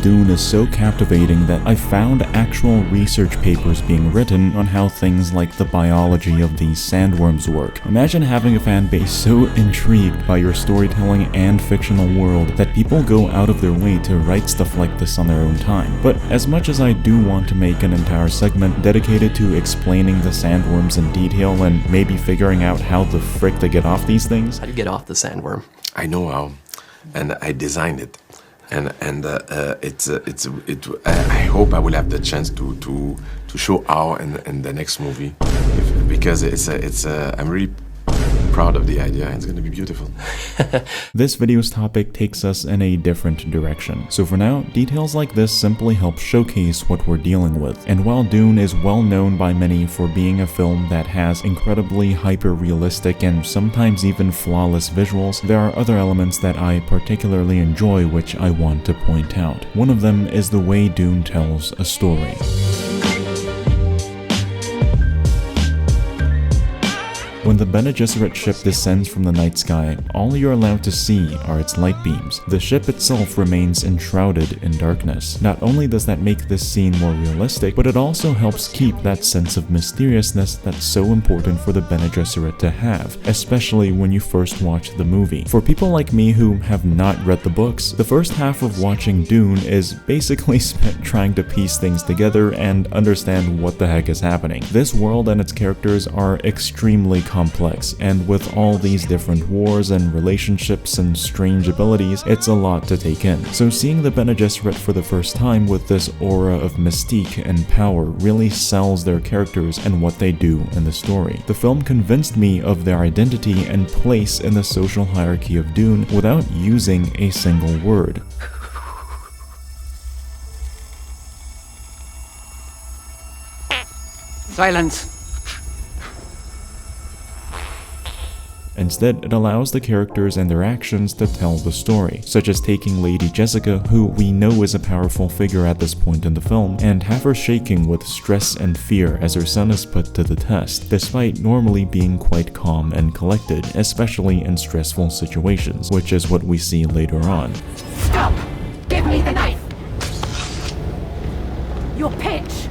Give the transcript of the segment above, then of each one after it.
of Dune is so captivating that I found actual research papers being written on how things like the biology of these sandworms work. Imagine having a fan base so intrigued by your storytelling and fictional world that people go out of their way to write stuff like this on their own time. But as much as I do want to make an entire segment dedicated to explaining the sandworms in detail and maybe figuring out how the frick to get off these things. How do you get off the sandworm? I know how, and I designed it, and I hope I will have the chance to show how in the next movie, because I'm really proud of the idea. It's gonna be beautiful. This video's topic takes us in a different direction. So for now, details like this simply help showcase what we're dealing with. And while Dune is well known by many for being a film that has incredibly hyper-realistic and sometimes even flawless visuals, there are other elements that I particularly enjoy which I want to point out. One of them is the way Dune tells a story. When the Bene Gesserit ship descends from the night sky, all you're allowed to see are its light beams. The ship itself remains enshrouded in darkness. Not only does that make this scene more realistic, but it also helps keep that sense of mysteriousness that's so important for the Bene Gesserit to have, especially when you first watch the movie. For people like me who have not read the books, the first half of watching Dune is basically spent trying to piece things together and understand what the heck is happening. This world and its characters are extremely complex, and with all these different wars and relationships and strange abilities, it's a lot to take in. So seeing the Bene Gesserit for the first time with this aura of mystique and power really sells their characters and what they do in the story. The film convinced me of their identity and place in the social hierarchy of Dune without using a single word. Silence! Instead, it allows the characters and their actions to tell the story, such as taking Lady Jessica, who we know is a powerful figure at this point in the film, and have her shaking with stress and fear as her son is put to the test, despite normally being quite calm and collected, especially in stressful situations, which is what we see later on. Stop! Give me the knife! Your pitch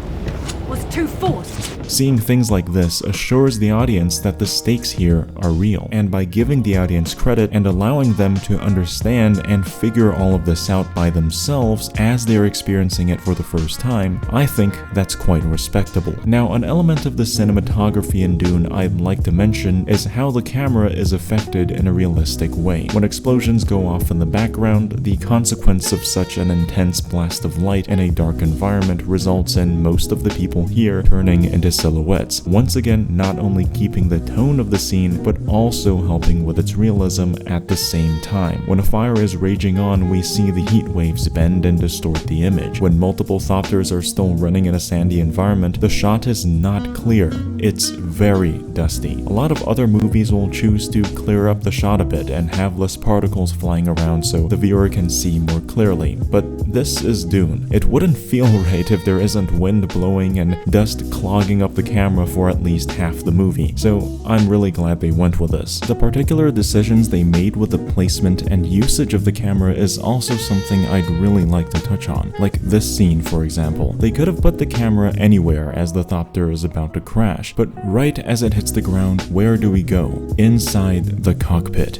was too forced. Seeing things like this assures the audience that the stakes here are real, and by giving the audience credit and allowing them to understand and figure all of this out by themselves as they're experiencing it for the first time, I think that's quite respectable. Now, an element of the cinematography in Dune I'd like to mention is how the camera is affected in a realistic way. When explosions go off in the background, the consequence of such an intense blast of light in a dark environment results in most of the people here turning into silhouettes, once again not only keeping the tone of the scene but also helping with its realism at the same time. When a fire is raging on, we see the heat waves bend and distort the image. When multiple thopters are still running in a sandy environment, the shot is not clear. It's very dusty. A lot of other movies will choose to clear up the shot a bit and have less particles flying around so the viewer can see more clearly, but this is Dune. It wouldn't feel right if there isn't wind blowing and dust clogging up the camera for at least half the movie, so I'm really glad they went with this. The particular decisions they made with the placement and usage of the camera is also something I'd really like to touch on, like this scene for example. They could have put the camera anywhere as the thopter is about to crash, but right as it hits the ground, where do we go? Inside the cockpit.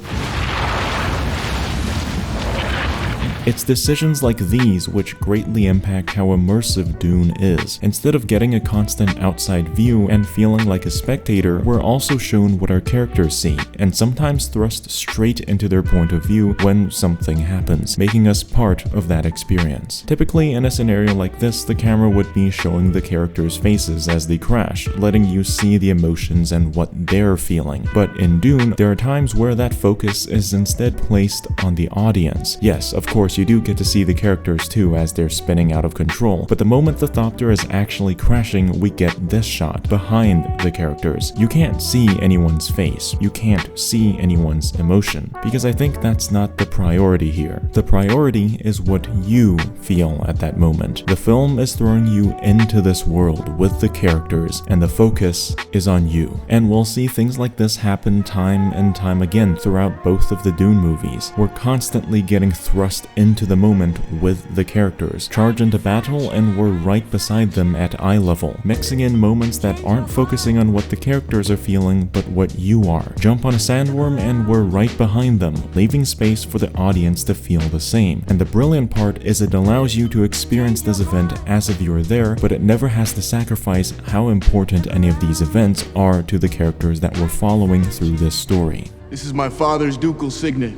It's decisions like these which greatly impact how immersive Dune is. Instead of getting a constant outside view and feeling like a spectator, we're also shown what our characters see, and sometimes thrust straight into their point of view when something happens, making us part of that experience. Typically, in a scenario like this, the camera would be showing the characters' faces as they crash, letting you see the emotions and what they're feeling. But in Dune, there are times where that focus is instead placed on the audience. Yes, of course, you do get to see the characters too as they're spinning out of control, but the moment the thopter is actually crashing, we get this shot behind the characters. You can't see anyone's face, you can't see anyone's emotion, because I think that's not the priority here. The priority is what you feel at that moment. The film is throwing you into this world with the characters, and the focus is on you. And we'll see things like this happen time and time again throughout both of the Dune movies. We're constantly getting thrust into the moment with the characters, charge into battle, and we're right beside them at eye level, mixing in moments that aren't focusing on what the characters are feeling, but what you are. Jump on a sandworm and we're right behind them, leaving space for the audience to feel the same. And the brilliant part is it allows you to experience this event as if you were there, but it never has to sacrifice how important any of these events are to the characters that we're following through this story. This is my father's ducal signet.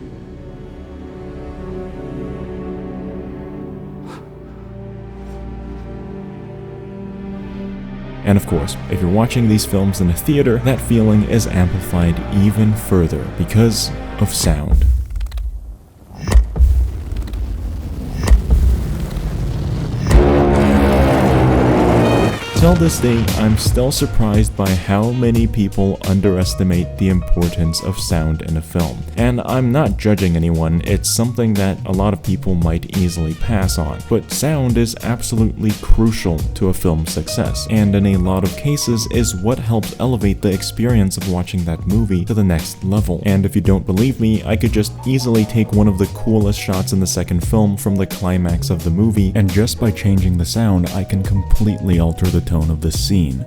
And of course, if you're watching these films in a theater, that feeling is amplified even further because of sound. Till this day, I'm still surprised by how many people underestimate the importance of sound in a film. And I'm not judging anyone, it's something that a lot of people might easily pass on. But sound is absolutely crucial to a film's success, and in a lot of cases is what helps elevate the experience of watching that movie to the next level. And if you don't believe me, I could just easily take one of the coolest shots in the second film from the climax of the movie, and just by changing the sound, I can completely alter the tone of the scene.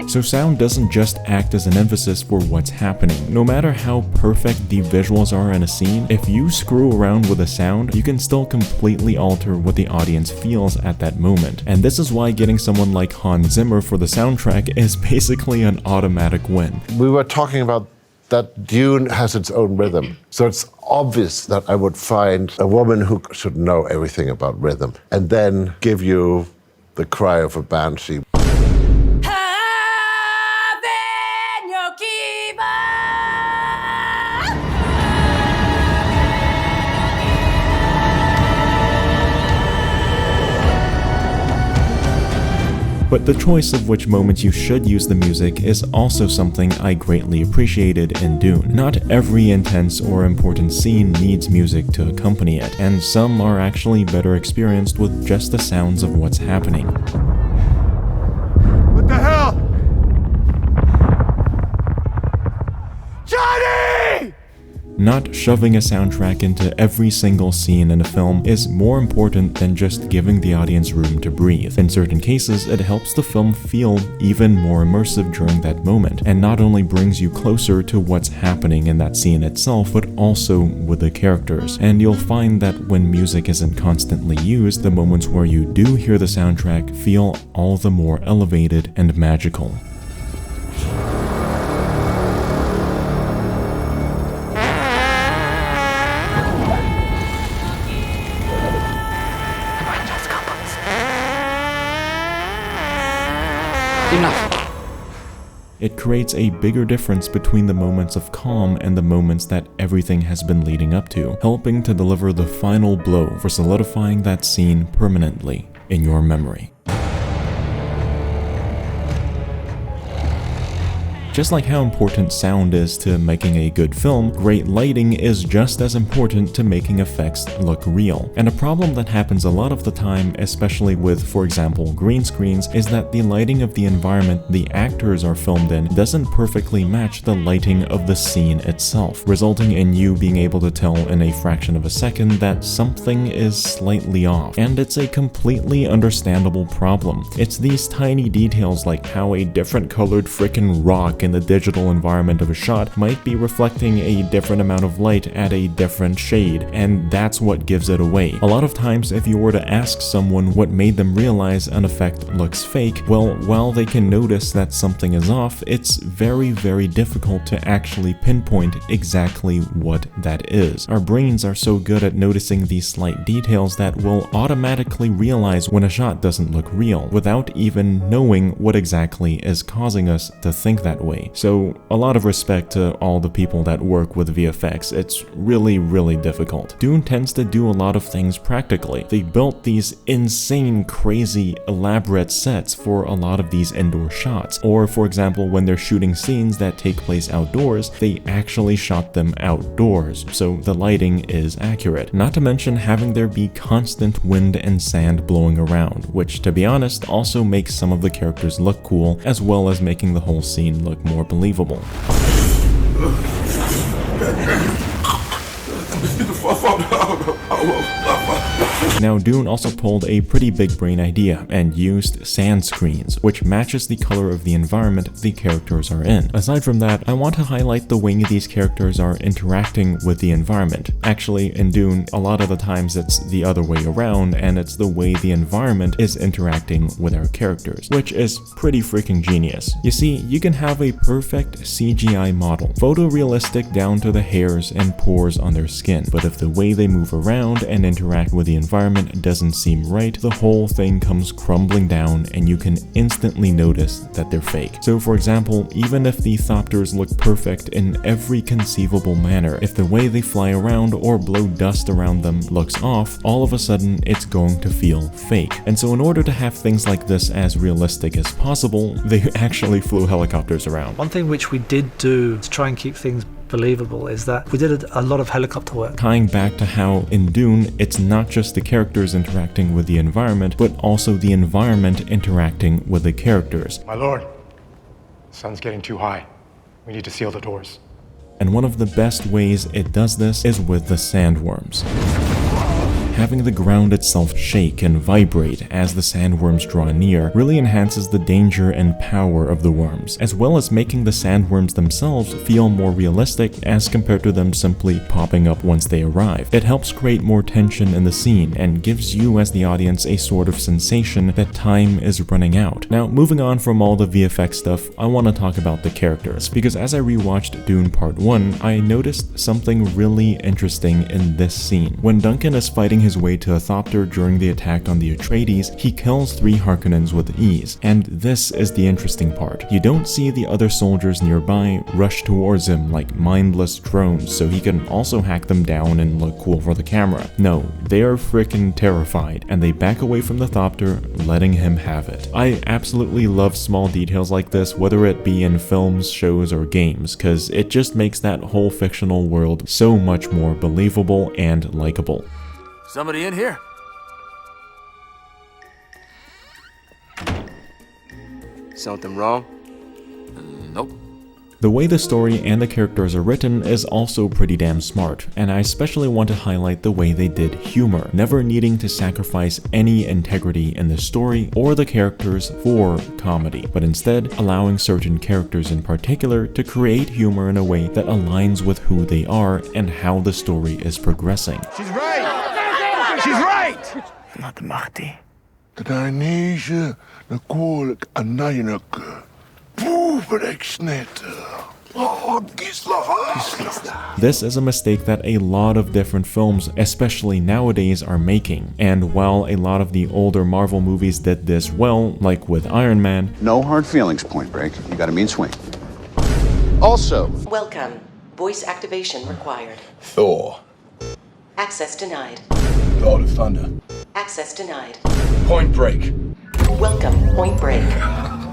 So sound doesn't just act as an emphasis for what's happening. No matter how perfect the visuals are in a scene, if you screw around with the sound, you can still completely alter what the audience feels at that moment. And this is why getting someone like Hans Zimmer for the soundtrack is basically an automatic win. We were talking about that Dune has its own rhythm. So it's obvious that I would find a woman who should know everything about rhythm and then give you the cry of a banshee. But the choice of which moments you should use the music is also something I greatly appreciated in Dune. Not every intense or important scene needs music to accompany it, and some are actually better experienced with just the sounds of what's happening. What the hell? Johnny! Not shoving a soundtrack into every single scene in a film is more important than just giving the audience room to breathe. In certain cases, it helps the film feel even more immersive during that moment, and not only brings you closer to what's happening in that scene itself, but also with the characters. And you'll find that when music isn't constantly used, the moments where you do hear the soundtrack feel all the more elevated and magical. Enough. It creates a bigger difference between the moments of calm and the moments that everything has been leading up to, helping to deliver the final blow for solidifying that scene permanently in your memory. Just like how important sound is to making a good film, great lighting is just as important to making effects look real. And a problem that happens a lot of the time, especially with, for example, green screens, is that the lighting of the environment the actors are filmed in doesn't perfectly match the lighting of the scene itself, resulting in you being able to tell in a fraction of a second that something is slightly off. And it's a completely understandable problem. It's these tiny details like how a different colored frickin' rock in the digital environment of a shot might be reflecting a different amount of light at a different shade, and that's what gives it away. A lot of times, if you were to ask someone what made them realize an effect looks fake, well, while they can notice that something is off, it's very, very difficult to actually pinpoint exactly what that is. Our brains are so good at noticing these slight details that we'll automatically realize when a shot doesn't look real, without even knowing what exactly is causing us to think that way. So a lot of respect to all the people that work with VFX. It's really, really difficult. Dune tends to do a lot of things practically. They built these insane, crazy, elaborate sets for a lot of these indoor shots. Or for example, when they're shooting scenes that take place outdoors, they actually shot them outdoors, so the lighting is accurate. Not to mention having there be constant wind and sand blowing around, which to be honest also makes some of the characters look cool, as well as making the whole scene look more believable. Now, Dune also pulled a pretty big brain idea and used sand screens, which matches the color of the environment the characters are in. Aside from that, I want to highlight the way these characters are interacting with the environment. Actually, in Dune, a lot of the times it's the other way around, and it's the way the environment is interacting with our characters, which is pretty freaking genius. You see, you can have a perfect CGI model, photorealistic down to the hairs and pores on their skin, but if the way they move around and interact with the environment doesn't seem right, the whole thing comes crumbling down and you can instantly notice that they're fake. So for example, even if the thopters look perfect in every conceivable manner, if the way they fly around or blow dust around them looks off, all of a sudden it's going to feel fake. And so in order to have things like this as realistic as possible, they actually flew helicopters around. One thing which we did do to try and keep things believable is that we did a lot of helicopter work. Tying back to how in Dune, it's not just the characters interacting with the environment, but also the environment interacting with the characters. My lord, the sun's getting too high. We need to seal the doors. And one of the best ways it does this is with the sandworms. Having the ground itself shake and vibrate as the sandworms draw near really enhances the danger and power of the worms, as well as making the sandworms themselves feel more realistic as compared to them simply popping up once they arrive. It helps create more tension in the scene and gives you as the audience a sort of sensation that time is running out. Now, moving on from all the VFX stuff, I want to talk about the characters, because as I rewatched Dune Part 1, I noticed something really interesting in this scene. When Duncan is fighting his way to a thopter during the attack on the Atreides, he kills 3 Harkonnens with ease, and this is the interesting part. You don't see the other soldiers nearby rush towards him like mindless drones so he can also hack them down and look cool for the camera. No, they are freaking terrified, and they back away from the thopter, letting him have it. I absolutely love small details like this, whether it be in films, shows, or games, cause it just makes that whole fictional world so much more believable and likable. Somebody in here? Something wrong? Nope. The way the story and the characters are written is also pretty damn smart, and I especially want to highlight the way they did humor, never needing to sacrifice any integrity in the story or the characters for comedy, but instead allowing certain characters in particular to create humor in a way that aligns with who they are and how the story is progressing. She's right! She's right! Not Mahdi. Ioiseau, natuurlijk aannemelijk. This is a mistake that a lot of different films, especially nowadays, are making. And while a lot of the older Marvel movies did this well, like with Iron Man, no hard feelings, Point Break. You got a mean swing. Also, welcome. Voice activation required. Thor. Access denied. Lord of Thunder. Access denied. Point Break. Welcome, Point Break.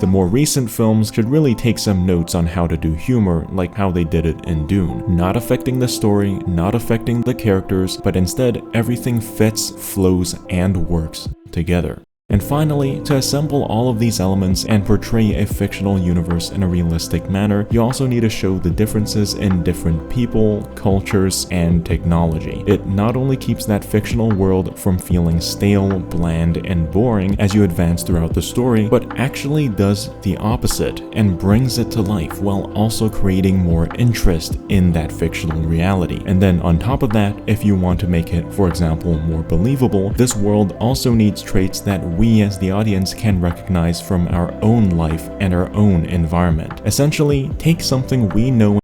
the more recent films should really take some notes on how to do humor, like how they did it in Dune. Not affecting the story, not affecting the characters, but instead everything fits, flows, and works together. And finally, to assemble all of these elements and portray a fictional universe in a realistic manner, you also need to show the differences in different people, cultures, and technology. It not only keeps that fictional world from feeling stale, bland, and boring as you advance throughout the story, but actually does the opposite and brings it to life while also creating more interest in that fictional reality. And then on top of that, if you want to make it, for example, more believable, this world also needs traits that we as the audience can recognize from our own life and our own environment. Essentially, take something we know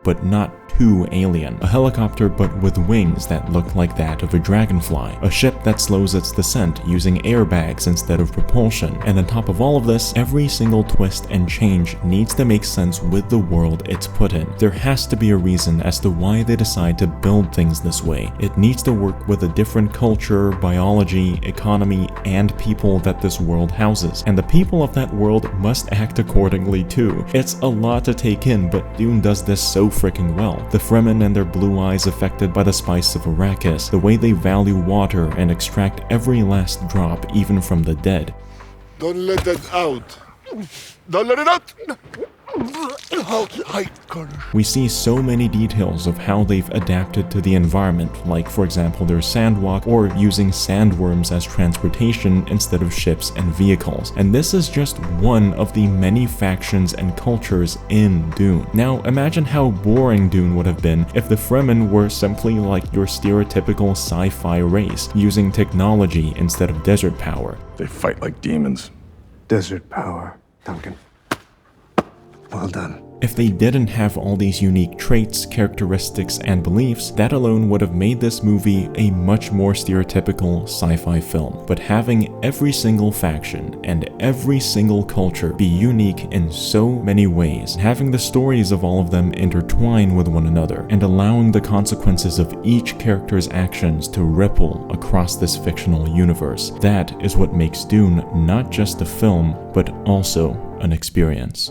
but not too alien. A helicopter but with wings that look like that of a dragonfly. A ship that slows its descent using airbags instead of propulsion. And on top of all of this, every single twist and change needs to make sense with the world it's put in. There has to be a reason as to why they decide to build things this way. It needs to work with a different culture, biology, economy, and people that this world houses. And the people of that world must act accordingly too. It's a lot to take in, but Dune does this so freaking well. The Fremen and their blue eyes affected by the spice of Arrakis, the way they value water and extract every last drop even from the dead. Don't let that out. Don't let it out! We see so many details of how they've adapted to the environment, like for example their sandwalk or using sandworms as transportation instead of ships and vehicles. And this is just one of the many factions and cultures in Dune. Now imagine how boring Dune would have been if the Fremen were simply like your stereotypical sci-fi race, using technology instead of desert power. They fight like demons. Desert power, Duncan. Well done. If they didn't have all these unique traits, characteristics, and beliefs, that alone would have made this movie a much more stereotypical sci-fi film. But having every single faction and every single culture be unique in so many ways, having the stories of all of them intertwine with one another, and allowing the consequences of each character's actions to ripple across this fictional universe, that is what makes Dune not just a film, but also an experience.